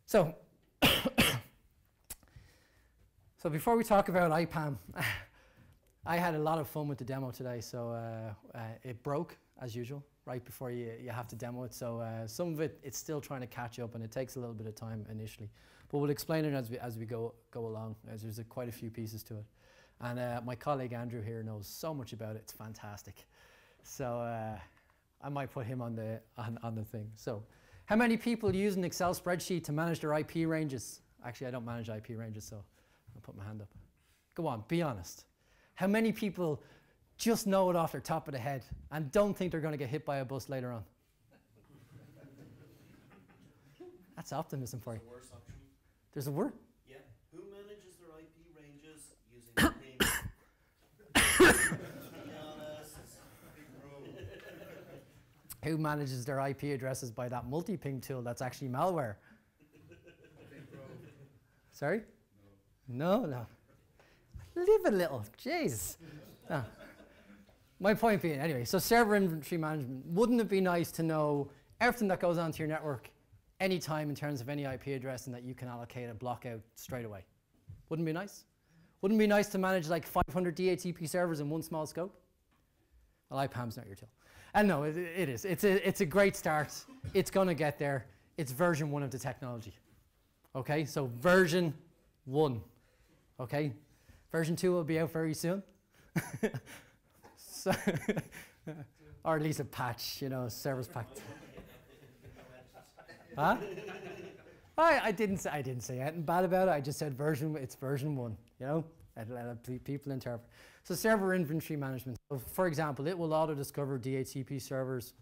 So, so before we talk about IPAM, I had a lot of fun with the demo today. So it broke, as usual, right before you have to demo it. So some of it, it's still trying to catch up, and it takes a little bit of time initially. But we'll explain it as we go along, as there's quite a few pieces to it. And my colleague Andrew here knows so much about it. It's fantastic. So I might put him on the thing. So how many people use an Excel spreadsheet to manage their IP ranges? Actually, I don't manage IP ranges, so I'll put my hand up. Go on, be honest. How many people just know it off their top of the head and don't think they're going to get hit by a bus later on? That's optimism for you. There's a worse option. There's a word? Yeah. Who manages their IP ranges using IPAM? Who manages their IP addresses by that multi-ping tool that's actually malware? Sorry? No. Live a little, jeez. No. My point being, anyway, so server inventory management, wouldn't it be nice to know everything that goes onto your network anytime in terms of any IP address, and that you can allocate a block out straight away? Wouldn't it be nice? Wouldn't it be nice to manage like 500 DHCP servers in one small scope? Well, IPAM's not your tool. And no, it is. It's a great start. It's going to get there. It's version 1 of the technology. Okay, so version 1. Okay, version 2 will be out very soon. So or at least a patch, you know, service pack. Huh? I didn't say anything bad about it. I just said it's version 1, you know, let people interpret. So server inventory management. So for example, it will auto-discover DHCP servers.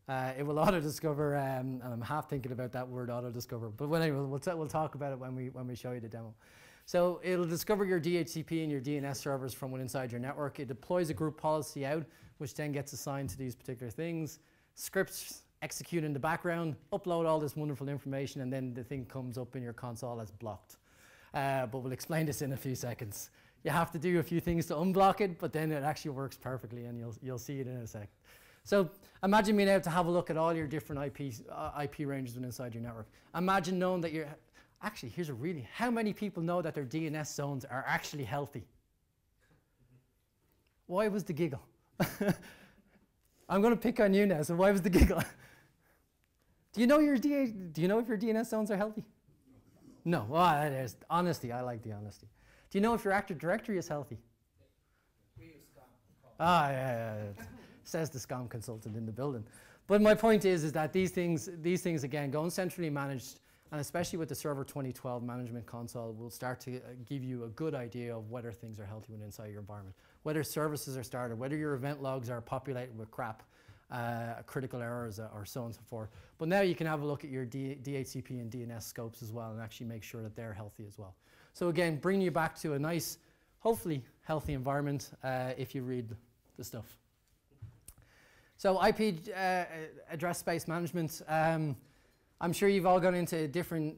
It will auto-discover, and I'm half thinking about that word auto-discover, but anyway, we'll talk about it when we show you the demo. So it'll discover your DHCP and your DNS servers from inside your network. It deploys a group policy out, which then gets assigned to these particular things. Scripts execute in the background, upload all this wonderful information, and then the thing comes up in your console as blocked. But we'll explain this in a few seconds. You have to do a few things to unblock it, but then it actually works perfectly, and you'll see it in a sec. So imagine being able to have a look at all your different IP ranges inside your network. Imagine knowing that you're, actually, here's a really, how many people know that their DNS zones are actually healthy? Why was the giggle? I'm going to pick on you now, so why was the giggle? Do you know if your DNS zones are healthy? No. Well, that is honesty. I like the honesty. Do you know if your Active Directory is healthy? Ah, yeah. Says the SCOM consultant in the building. But my point is that these things again, going centrally managed, and especially with the Server 2012 management console, will start to give you a good idea of whether things are healthy inside your environment, whether services are started, whether your event logs are populated with crap, critical errors, or so on and so forth. But now you can have a look at your DHCP and DNS scopes as well, and actually make sure that they're healthy as well. So again, bringing you back to a nice, hopefully healthy environment if you read the stuff. So IP address space management. I'm sure you've all gone into different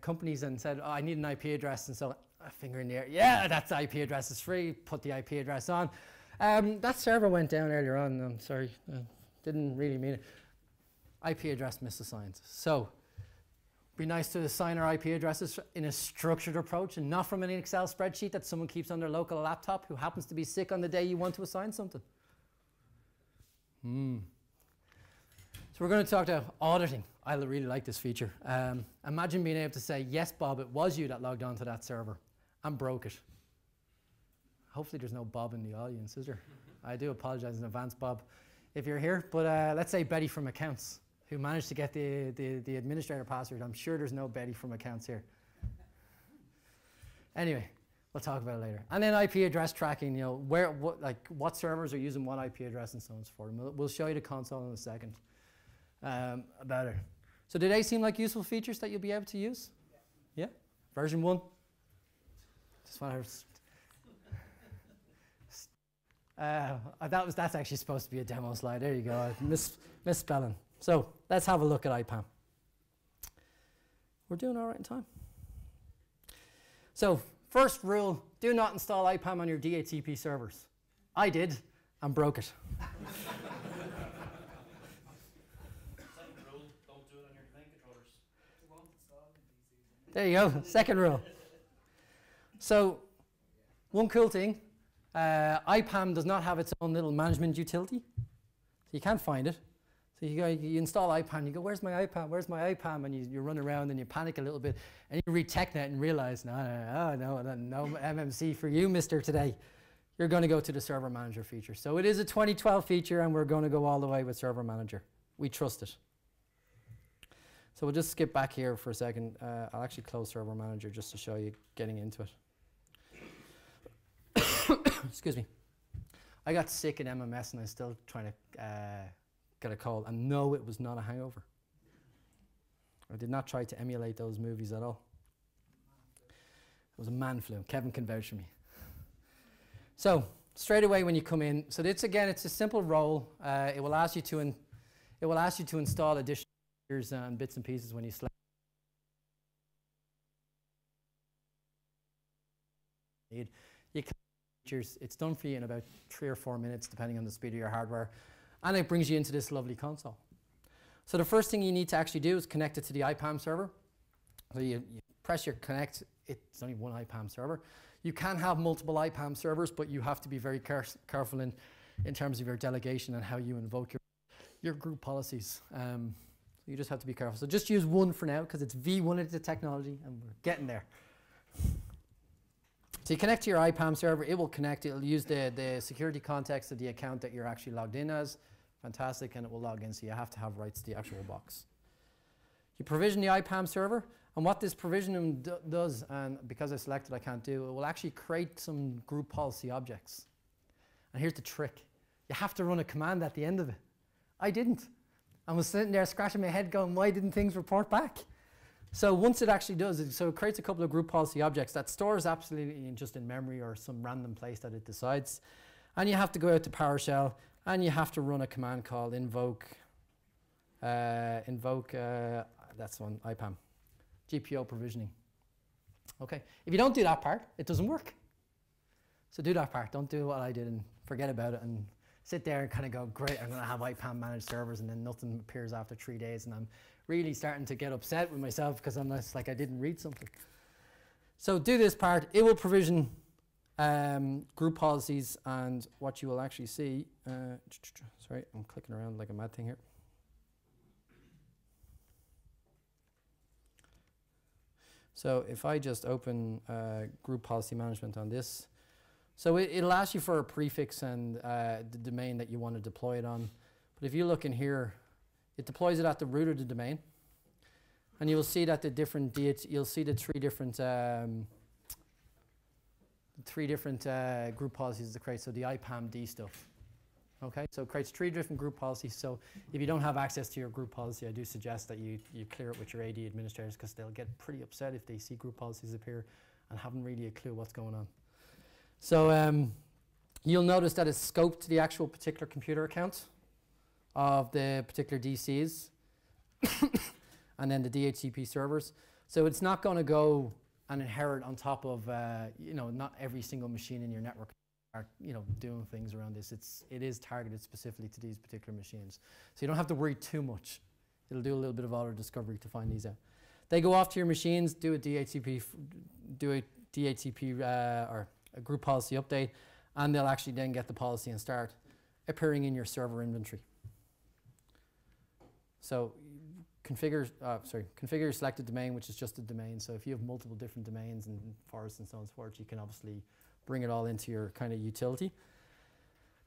companies and said, oh, I need an IP address, and so a finger in the air, yeah, that's the IP address, is free, put the IP address on. That server went down earlier on, I'm sorry, didn't really mean it. IP address misassigned. So, be nice to assign our IP addresses in a structured approach and not from an Excel spreadsheet that someone keeps on their local laptop who happens to be sick on the day you want to assign something. So we're going to talk about auditing. I really like this feature. Imagine being able to say, yes, Bob, it was you that logged onto that server and broke it. Hopefully there's no Bob in the audience, is there? I do apologize in advance, Bob, if you're here. But let's say Betty from accounts, who managed to get the administrator password. I'm sure there's no Betty from accounts here. Anyway, we'll talk about it later. And then IP address tracking, you know, what servers are using what IP address and so on and so forth. We'll show you the console in a second about it. So do they seem like useful features that you'll be able to use? Yeah? Version 1? Just want to... that's actually supposed to be a demo slide. There you go. Misspelling. So let's have a look at IPAM. We're doing all right in time. So first rule, do not install IPAM on your DHCP servers. I did and broke it. Second rule, don't do it on your domain controllers. It won't install in DC. There you go, second rule. So, one cool thing, IPAM does not have its own little management utility. So you can't find it. So you install IPAM, you go, where's my IPAM, where's my IPAM? And you run around and you panic a little bit. And you read TechNet and realize, no MMC for you, mister, today. You're going to go to the Server Manager feature. So it is a 2012 feature, and we're going to go all the way with Server Manager. We trust it. So we'll just skip back here for a second. I'll actually close Server Manager just to show you getting into it. Excuse me. I got sick in MMS, and I'm still trying to get a cold. And no, it was not a hangover. I did not try to emulate those movies at all. It was a man flu. Kevin can vouch for me. So straight away when you come in, so this again, it's a simple role. It will ask you to install additional features and bits and pieces when you select. You can features. It's done for you in about 3 or 4 minutes, depending on the speed of your hardware, and it brings you into this lovely console. So the first thing you need to actually do is connect it to the IPAM server. So you press your connect. It's only one IPAM server. You can have multiple IPAM servers, but you have to be very careful in terms of your delegation and how you invoke your group policies. So you just have to be careful. So just use one for now, because it's V1 of the technology, and we're getting there. So you connect to your IPAM server. It will connect. It will use the security context of the account that you're actually logged in as. Fantastic, and it will log in, so you have to have rights to the actual box. You provision the IPAM server. And what this provisioning does, and because I selected I can't do, it will actually create some group policy objects. And here's the trick. You have to run a command at the end of it. I didn't. I was sitting there scratching my head going, why didn't things report back? So once it actually does, it creates a couple of group policy objects that stores absolutely just in memory or some random place that it decides. And you have to go out to PowerShell, and you have to run a command called invoke, that's one, IPAM. GPO provisioning. Okay, if you don't do that part, it doesn't work. So do that part. Don't do what I did and forget about it and sit there and kind of go, great, I'm going to have IPAM managed servers, and then nothing appears after 3 days, and I'm really starting to get upset with myself because I'm just like I didn't read something. So do this part. It will provision group policies, and what you will actually see. Sorry, I'm clicking around like a mad thing here. So if I just open group policy management on this, so it'll ask you for a prefix and the domain that you want to deploy it on. But if you look in here, it deploys it at the root of the domain, and you will see that you'll see the three different group policies to create. So the IPAM D stuff. Okay, so it creates 3 different group policies. So if you don't have access to your group policy, I do suggest that you clear it with your AD administrators, because they'll get pretty upset if they see group policies appear and haven't really a clue what's going on. So you'll notice that it's scoped to the actual particular computer account of the particular DCs and then the DHCP servers. So it's not going to go and inherit on top of, not every single machine in your network are doing things around this. It is targeted specifically to these particular machines, so you don't have to worry too much. It'll do a little bit of auto discovery to find these out. They go off to your machines, do a DHCP or a group policy update, and they'll actually then get the policy and start appearing in your server inventory. So configure your selected domain, which is just a domain. So if you have multiple different domains and forests and so on and so forth, you can obviously bring it all into your kind of utility.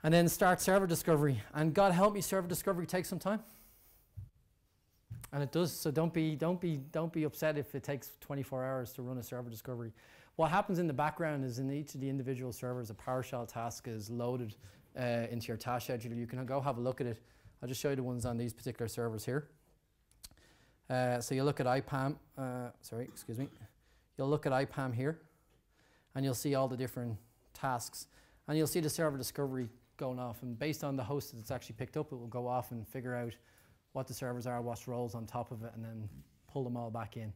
And then start server discovery. And God help me, server discovery takes some time. And it does, so don't be upset if it takes 24 hours to run a server discovery. What happens in the background is in each of the individual servers, a PowerShell task is loaded into your task scheduler. You can go have a look at it. I'll just show you the ones on these particular servers here. So you look at IPAM, You'll look at IPAM here, and you'll see all the different tasks. And you'll see the server discovery going off. And based on the host that's actually picked up, it will go off and figure out what the servers are, what's roles on top of it, and then pull them all back in.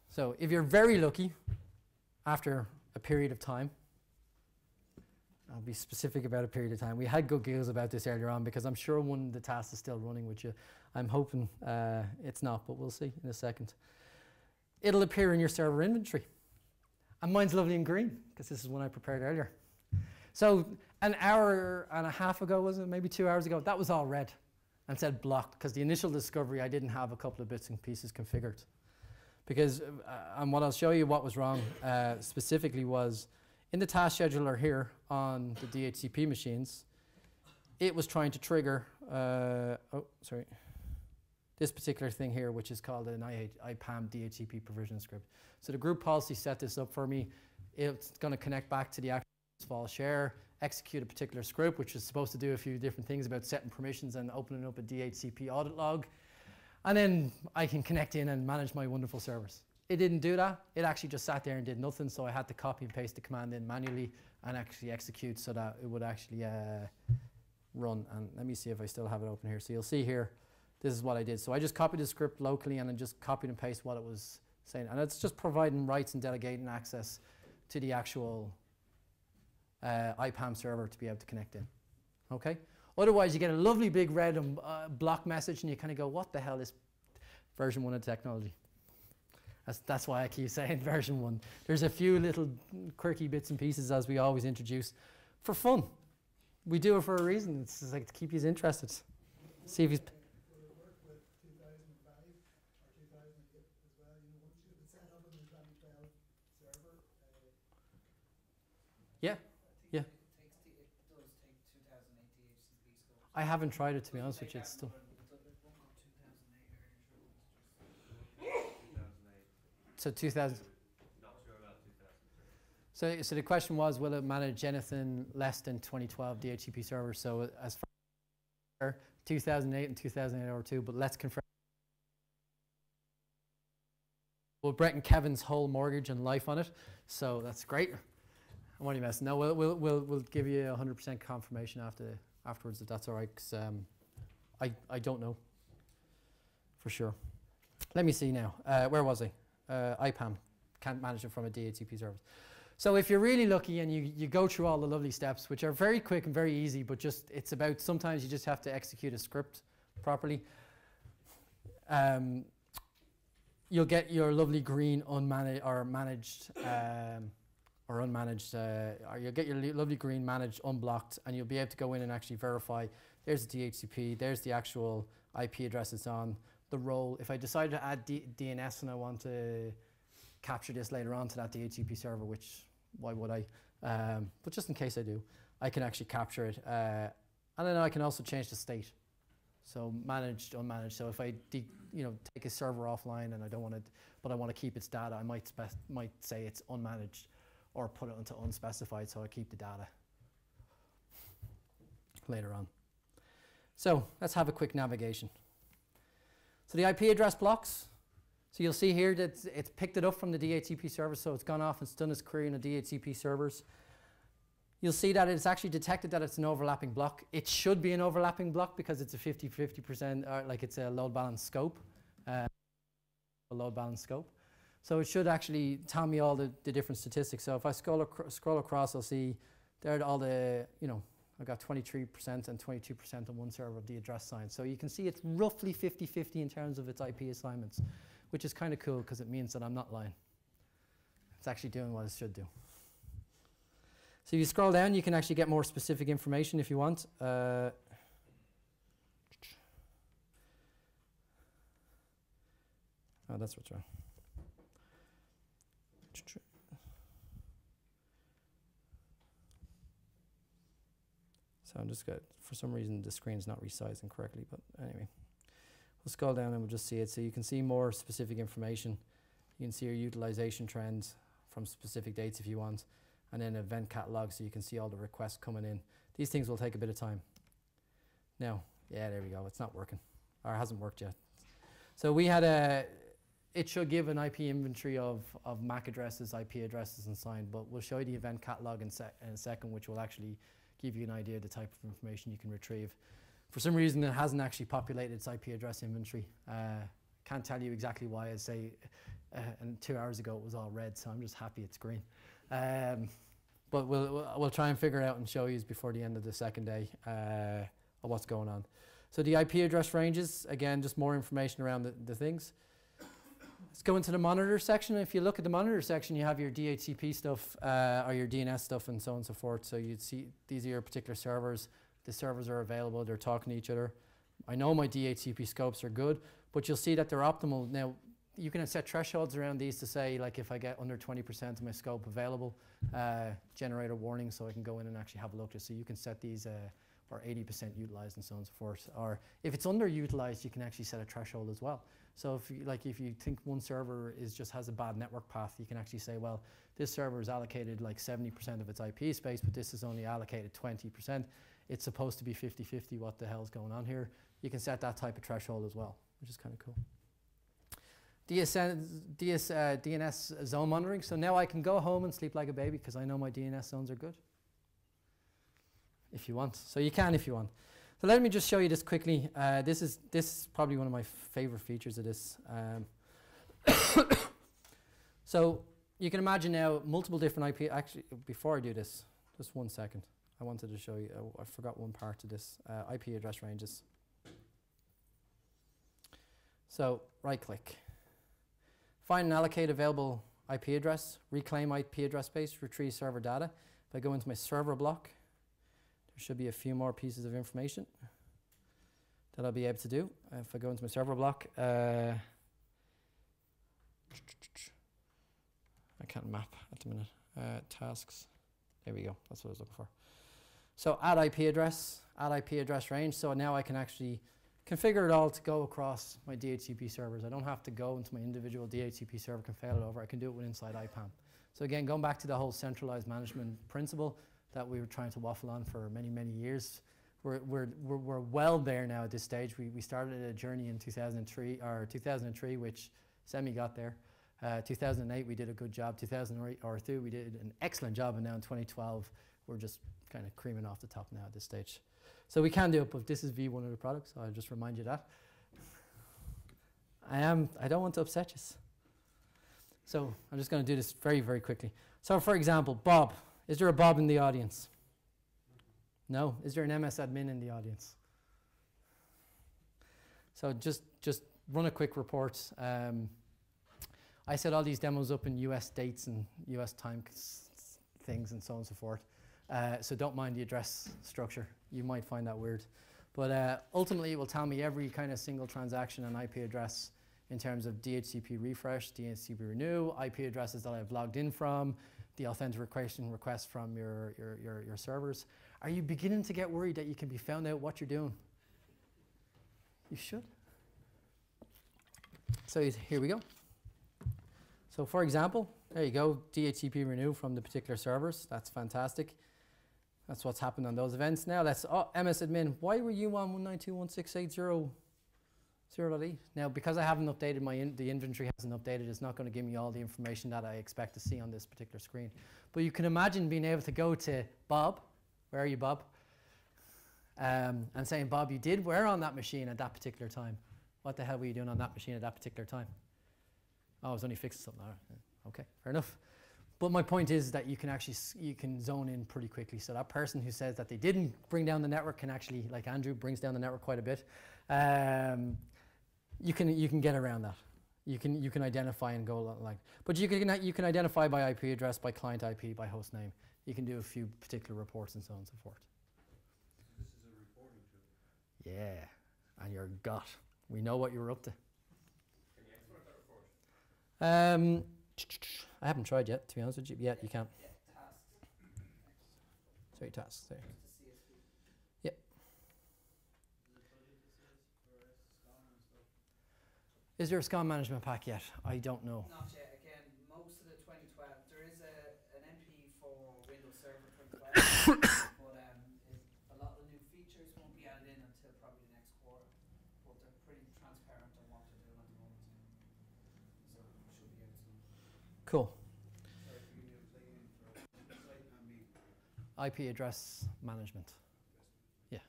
So if you're very lucky, after a period of time, I'll be specific about a period of time. We had good giggles about this earlier on, because I'm sure one of the tasks is still running with you. I'm hoping it's not, but we'll see in a second. it'll appear in your server inventory. And mine's lovely in green, because this is one I prepared earlier. So an hour and a half ago, was it? Maybe 2 hours ago, that was all red and said blocked, because the initial discovery, I didn't have a couple of bits and pieces configured. Because, and what I'll show you what was wrong specifically was, in the task scheduler here on the DHCP machines, it was trying to trigger, this particular thing here, which is called an IPAM DHCP provision script. So the group policy set this up for me. It's going to connect back to the actual file share, execute a particular script, which is supposed to do a few different things about setting permissions and opening up a DHCP audit log. And then I can connect in and manage my wonderful servers. It didn't do that. It actually just sat there and did nothing. So I had to copy and paste the command in manually and actually execute so that it would actually run. And let me see if I still have it open here. So you'll see here, this is what I did. So I just copied the script locally and then just copied and pasted what it was saying. And it's just providing rights and delegating access to the actual IPAM server to be able to connect in. Okay? Otherwise, you get a lovely big red block message and you kind of go, what the hell is version 1 of technology? That's why I keep saying version 1. There's a few little quirky bits and pieces as we always introduce for fun. We do it for a reason. It's just like to keep you interested. See if he's... Yeah, yeah. I haven't tried it, to be honest with you. It's still. So 2000. So the question was, will it manage anything less than 2012 DHCP servers? So as far as 2008 and 2008 or 2, but let's confirm. Well, Brett and Kevin's whole mortgage and life on it, so that's great. I'm only messing. No, we'll give you 100% confirmation afterwards if that's all right. Because I don't know for sure. Let me see now. Where was I? IPAM can't manage it from a DHCP service. So if you're really lucky and you go through all the lovely steps, which are very quick and very easy, but just it's about sometimes you just have to execute a script properly. You'll get your lovely green unmanaged or managed. Or unmanaged, or you'll get your lovely green managed unblocked, and you'll be able to go in and actually verify there's the DHCP, there's the actual IP address it's on, the role. If I decide to add DNS and I want to capture this later on to that DHCP server, which why would I? But just in case I do, I can actually capture it. And then I can also change the state. So managed, unmanaged. So if I take a server offline and I don't want it, but I want to keep its data, I might say it's unmanaged, or put it into unspecified so I keep the data later on. So let's have a quick navigation. So the IP address blocks. So you'll see here that it's picked it up from the DHCP server, so it's gone off and done its query in the DHCP servers. You'll see that it's actually detected that it's an overlapping block. It should be an overlapping block because it's a 50-50%, like it's a load balance scope. So it should actually tell me all the different statistics. So if I scroll across, I'll see there are all the, I've got 23% and 22% on one server of the address science. So you can see it's roughly 50-50 in terms of its IP assignments, which is kind of cool because it means that I'm not lying. It's actually doing what it should do. So if you scroll down, you can actually get more specific information if you want. Oh, that's what's wrong. So I'm just got, for some reason the screen's not resizing correctly, but anyway. We'll scroll down and we'll just see it. So you can see more specific information. You can see your utilization trends from specific dates if you want, and then event catalog so you can see all the requests coming in. These things will take a bit of time. Now, yeah, there we go. It's not working, or it hasn't worked yet. So we had it should give an IP inventory of MAC addresses, IP addresses, and signed, but we'll show you the event catalog in a second, which will actually give you an idea of the type of information you can retrieve. For some reason, it hasn't actually populated its IP address inventory. Can't tell you exactly why. I'd say, and 2 hours ago it was all red, so I'm just happy it's green. But we'll try and figure it out and show you before the end of the second day of what's going on. So the IP address ranges, again, just more information around the things. Let's go into the monitor section. If you look at the monitor section, you have your DHCP stuff or your DNS stuff and so on and so forth. So you'd see these are your particular servers. The servers are available. They're talking to each other. I know my DHCP scopes are good, but you'll see that they're optimal. Now, you can set thresholds around these to say, like, if I get under 20% of my scope available, generate a warning so I can go in and actually have a look. So you can set these or 80% utilized and so on and so forth. Or if it's underutilized, you can actually set a threshold as well. So if you think one server just has a bad network path, you can actually say, well, this server is allocated like 70% of its IP space, but this is only allocated 20%. It's supposed to be 50-50. What the hell's going on here? You can set that type of threshold as well, which is kind of cool. DNS zone monitoring. So now I can go home and sleep like a baby because I know my DNS zones are good. If you want. So you can if you want. So let me just show you this quickly. This is probably one of my favorite features of this. So you can imagine now multiple different IP. Actually, before I do this, just 1 second. I wanted to show you, I forgot one part of this, IP address ranges. So right click. Find and allocate available IP address, reclaim IP address space, retrieve server data. If I go into my server block, there should be a few more pieces of information that I'll be able to do. If I go into my server block, I can't map at the minute. Tasks, there we go, that's what I was looking for. So add IP address range. So now I can actually configure it all to go across my DHCP servers. I don't have to go into my individual DHCP server and fail it over. I can do it inside IPAM. So again, going back to the whole centralized management principle that we were trying to waffle on for many, many years, we're well there now at this stage. We started a journey in 2003, which Semi got there. 2008, we did a good job. 2002, we did an excellent job. And now in 2012, we're just kind of creaming off the top now at this stage. So we can do it, but this is V1 of the product, so I'll just remind you that. I don't want to upset you. So I'm just going to do this very, very quickly. So for example, Bob. Is there a Bob in the audience? No? Is there an MS admin in the audience? So just run a quick report. I set all these demos up in US dates and US time things and so on and so forth. So don't mind the address structure. You might find that weird. But ultimately, it will tell me every kind of single transaction and IP address in terms of DHCP refresh, DHCP renew, IP addresses that I've logged in from, the authentication requests from your servers. Are you beginning to get worried that you can be found out what you're doing? You should. So here we go. So for example, there you go, DHCP renew from the particular servers. That's fantastic. That's what's happened on those events. Now let's, MS admin, why were you on 192.168.0.0.8? Now because I haven't updated the inventory hasn't updated, it's not going to give me all the information that I expect to see on this particular screen. But you can imagine being able to go to Bob, where are you Bob? And saying, Bob, you did where on that machine at that particular time? What the hell were you doing on that machine at that particular time? Oh, I was only fixing something. Okay, fair enough. But my point is that you can actually zone in pretty quickly. So that person who says that they didn't bring down the network can actually, like Andrew, brings down the network quite a bit. You can get around that. You can identify and go like. But you can identify by IP address, by client IP, by host name. You can do a few particular reports and so on and so forth. This is a reporting tool. Yeah, and your gut. We know what you're up to. Can you export that report? I haven't tried yet, to be honest with you. Yeah, you can. Yeah, tasks. Sorry, tasks there. Just to CSV. Yep. Is there a SCOM management pack yet? I don't know. Not yet. Again, most of the 2012, there is an MP for Windows Server 2012, but a lot of the new features won't be added in until probably the next quarter. But they're pretty transparent on what they're doing at the moment. So should be out soon. Cool. Sorry, to give you a plug-in for site naming. IP address management. Yeah.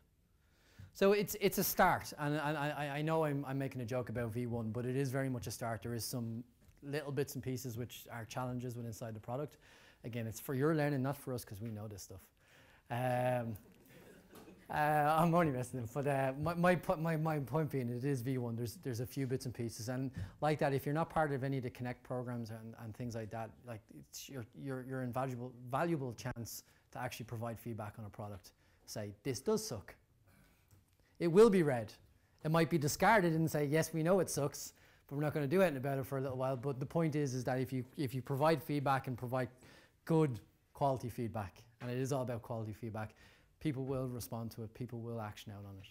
So it's a start, and I know I'm making a joke about V1, but it is very much a start. There is some little bits and pieces which are challenges within inside the product. Again, it's for your learning, not for us, because we know this stuff. I'm only messing with them, but my point being, it is V1. There's a few bits and pieces, and like that, if you're not part of any of the Connect programs and things like that, like it's your valuable chance to actually provide feedback on a product. Say, this does suck. It will be read. It might be discarded and say, yes, we know it sucks, but we're not going to do anything about it for a little while. But the point is that if you provide feedback and provide good quality feedback, and it is all about quality feedback, people will respond to it, people will action out on it.